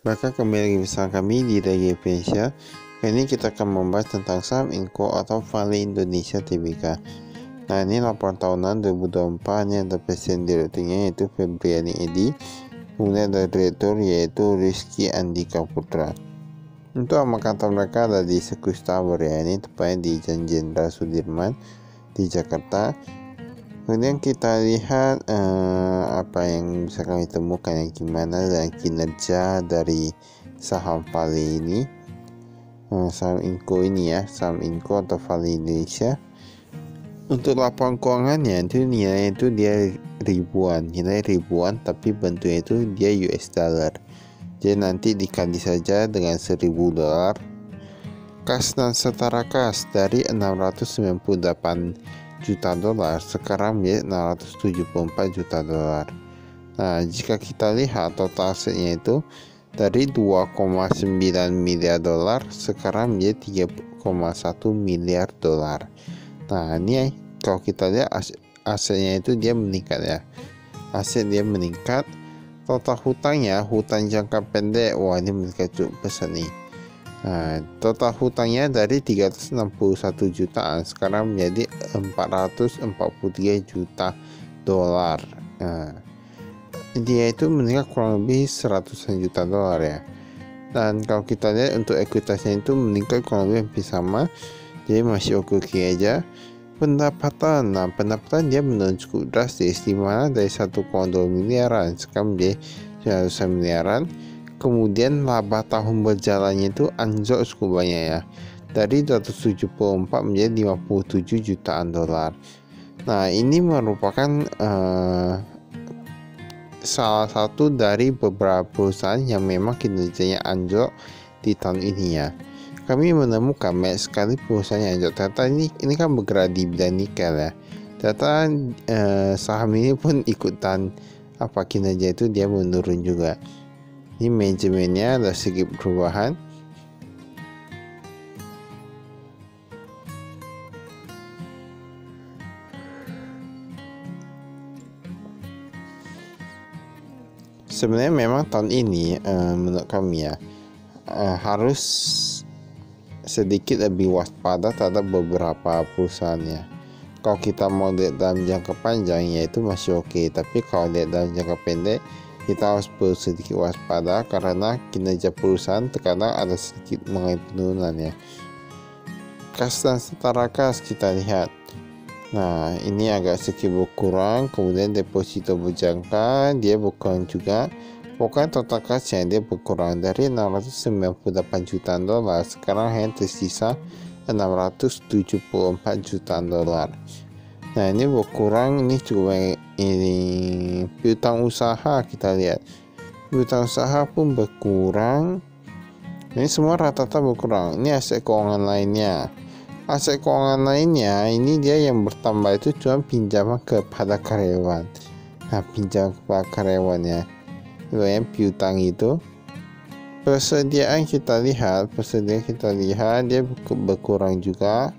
Maka kembali lagi bersama kami di Dagi Indonesia. Kali ini kita akan membahas tentang saham Inco atau Vale Indonesia Tbk. Nah, ini laporan tahunan 2024 yang ada presiden direkturnya yaitu Febriani Edi, kemudian ada direktur yaitu Rizky Andika Putra. Untuk nama kantor mereka ada di Sekus Tower ya, ini tepatnya di Jalan Jenderal Sudirman di Jakarta. Kemudian kita lihat apa yang bisa kami temukan, yang gimana dan kinerja dari saham Vale ini, saham Inco ini ya, saham Inco atau Vale Indonesia. Untuk laporan keuangannya itu nilai itu dia nilai ribuan, tapi bentuknya itu dia US dollar. Jadi nanti dikali saja dengan $1.000. Kas dan setara kas dari 698 juta dolar sekarang menjadi 674 juta dolar. Nah, jika kita lihat total asetnya itu dari 2,9 miliar dolar sekarang menjadi 3,1 miliar dolar. Nah, ini kalau kita lihat asetnya itu dia meningkat ya. Aset dia meningkat. Total hutangnya, hutang jangka pendek, wah ini meningkat cukup besar nih. Nah, total hutangnya dari 361 jutaan sekarang menjadi 443 juta dolar. Nah, dia itu meningkat kurang lebih 100 juta dolar ya. Dan kalau kita lihat untuk ekuitasnya itu meningkat kurang lebih hampir sama. Jadi masih oke aja. Pendapatan, nah pendapatan dia menurun cukup drastis, dimana dari 1,2 miliaran sekarang menjadi 100 miliaran. Kemudian laba tahun berjalannya itu anjlok cukup banyak ya, dari 274 menjadi 57 jutaan dolar. Nah, ini merupakan salah satu dari beberapa perusahaan yang memang kinerjanya anjlok di tahun ini ya. Kami menemukan banyak sekali perusahaan yang anjlok. Ternyata ini kan bergerak di bidang nikel ya. Ternyata saham ini pun ikutan kinerja itu dia menurun juga. Ini manajemennya ada sedikit perubahan. Sebenarnya memang tahun ini menurut kami ya harus sedikit lebih waspada terhadap beberapa perusahaan ya. Kalau kita mau lihat dalam jangka panjang ya itu masih oke, tapi kalau lihat dalam jangka pendek kita harus perlu sedikit waspada karena kinerja perusahaan terkadang ada sedikit mengalami penurunan ya. Kas dan setara kas kita lihat. Nah, ini agak sedikit berkurang. Kemudian deposito berjangka dia berkurang juga. Pokoknya total kasnya dia berkurang dari 698 juta dolar sekarang hanya tersisa 674 juta dolar. Nah, ini berkurang, ini cukup banyak. Ini piutang usaha kita lihat, piutang usaha pun berkurang. Ini semua rata-rata berkurang. Ini aset keuangan lainnya. Aset keuangan lainnya ini dia yang bertambah itu cuma pinjaman kepada karyawan. Nah, pinjam kepada karyawannya yang piutang itu. Persediaan kita lihat dia berkurang juga.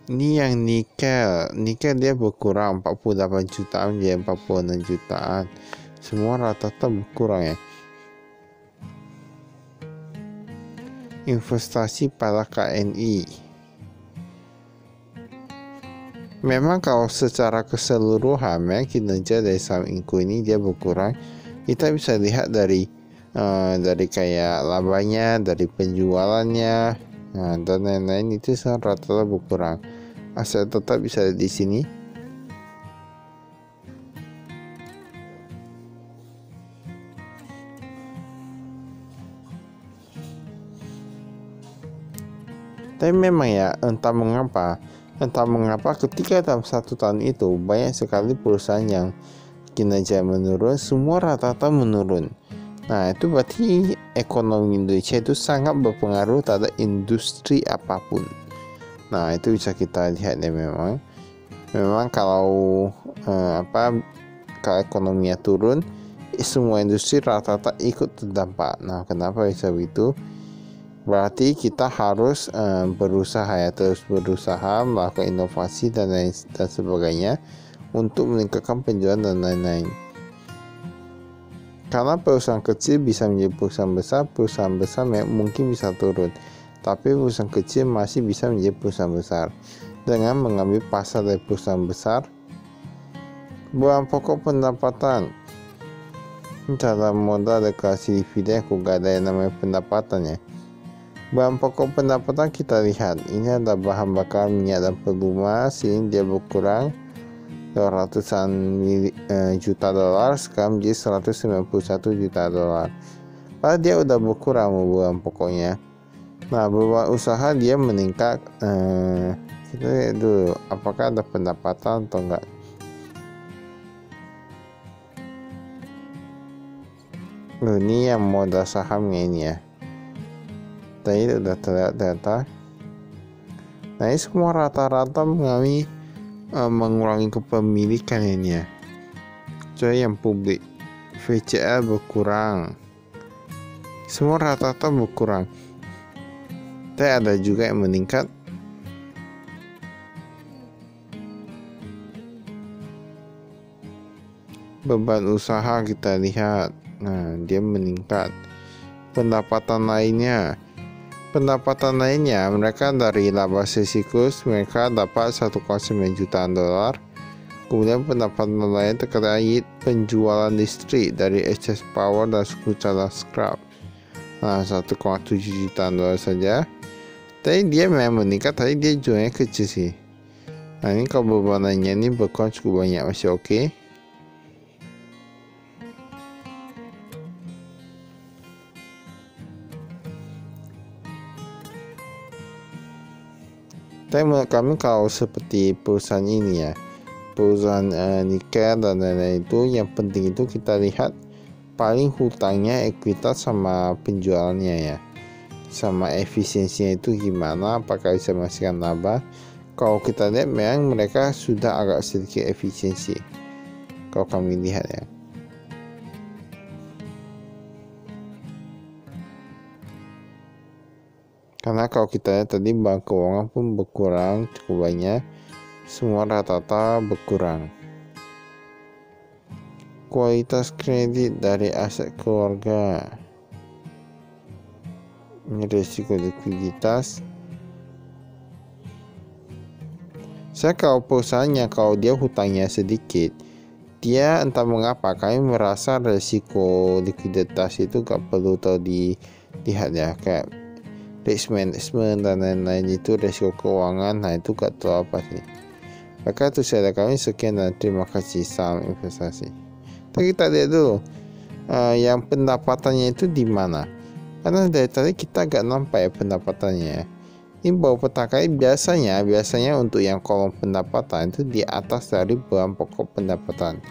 Ini yang nikel dia berkurang 48 jutaan menjadi 46 jutaan. Semua rata-rata berkurang ya. Investasi pada KNI. Memang kalau secara keseluruhan kinerja dari saham Inco ini dia berkurang. Kita bisa lihat dari kayak labanya, dari penjualannya, dan lain-lain itu rata-rata berkurang. Aset tetap bisa di sini. Tapi memang ya entah mengapa ketika dalam satu tahun itu banyak sekali perusahaan yang kinerja menurun, semua rata-rata menurun. Nah, itu berarti ekonomi Indonesia itu sangat berpengaruh terhadap industri apapun. Nah, itu bisa kita lihat ya, memang kalau kalau ekonominya turun, semua industri rata-rata ikut terdampak. Nah, kenapa bisa begitu? Berarti kita harus terus berusaha melakukan inovasi dan sebagainya untuk meningkatkan penjualan dan lain-lain. Karena perusahaan kecil bisa menjadi perusahaan besar mungkin bisa turun, tapi perusahaan kecil masih bisa menjadi perusahaan besar dengan mengambil pasar dari perusahaan besar. Bahan pokok pendapatan, cara modal deklarasi dividen kok gak ada yang namanya pendapatannya. Bahan pokok pendapatan kita lihat, ini ada bahan bakar minyak dan pelumas, ini dia berkurang ratusan juta dolar, sekarang menjadi 191 juta dolar. Padahal dia udah berkurang bahan pokoknya. Nah, beban usaha dia meningkat. Kita lihat dulu apakah ada pendapatan atau enggak. Ini yang modal sahamnya ini ya. Tadi udah terlihat data. Nah, ini semua rata-rata mengurangi kepemilikan ini ya. Jadi yang publik, VCL berkurang, semua rata-rata berkurang. Tapi ada juga yang meningkat. Beban usaha kita lihat, nah dia meningkat. Pendapatan lainnya mereka dari laba siklus mereka dapat 1,9 jutaan dolar. Kemudian pendapatan lain terkait penjualan listrik dari excess power dan suku cadang scrap, nah 1,7 jutaan dolar saja. Tapi dia memang meningkat, tapi dia jualnya kecil sih. Nah ini kalau bebanannya ini berkurang cukup banyak, masih oke. Tapi menurut kami kalau seperti perusahaan ini ya, perusahaan nikel dan lain-lain itu, yang penting itu kita lihat paling hutangnya, ekuitas sama penjualannya ya, sama efisiensinya itu gimana, apakah bisa menghasilkan laba. Kalau kita lihat memang mereka sudah agak sedikit efisiensi kalau kami lihat ya. Karena kalau kita lihat tadi bank keuangan pun berkurang cukup banyak, semua rata-rata berkurang. Kualitas kredit dari aset keluarga, ini risiko likuiditas. Saya kalau perusahaannya, kalau dia hutangnya sedikit, dia entah mengapa kami merasa risiko likuiditas itu gak perlu dilihat ya, kayak risk management dan lain-lain itu risiko keuangan, nah itu gak terlalu apa sih. Maka itu saya kami sekian dan terima kasih, salam investasi. Tapi kita lihat dulu yang pendapatannya itu di mana, karena dari tadi kita gak nampak ya pendapatannya. Ini baru pertama kali. Biasanya untuk yang kolom pendapatan itu di atas dari bahan pokok pendapatan.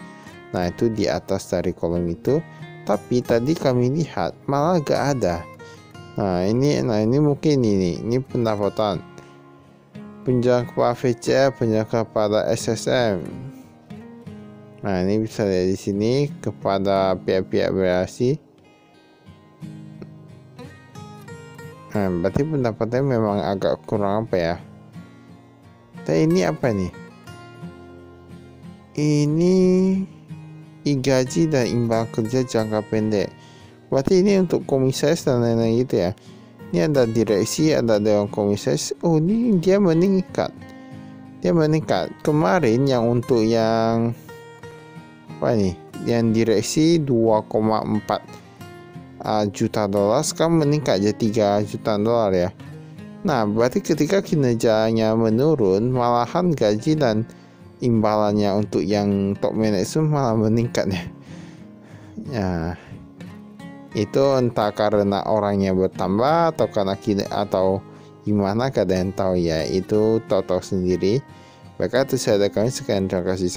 Nah itu di atas dari kolom itu, tapi tadi kami lihat malah gak ada. Nah ini mungkin ini pendapatan, penjualan kepada VCL, penjualan kepada SSM. Nah ini bisa lihat di sini kepada pihak-pihak berasi. Nah berarti pendapatannya memang agak kurang apa ya. Tapi ini apa nih? Ini gaji dan imbal kerja jangka pendek. Berarti ini untuk komisaris dan lain-lain gitu ya. Ini ada direksi, ada dewan komisaris. Oh ini dia meningkat. Kemarin yang untuk yang apa nih? Yang direksi 2,4 juta dolar, sekarang meningkat jadi 3 juta dolar ya. Nah berarti ketika kinerjanya menurun, malahan gaji dan imbalannya untuk yang top management malah meningkat ya. Ya itu entah karena orangnya bertambah atau karena atau gimana, kadang tahu ya, itu tahu sendiri. Maka itu saya kami sekian, terima kasih.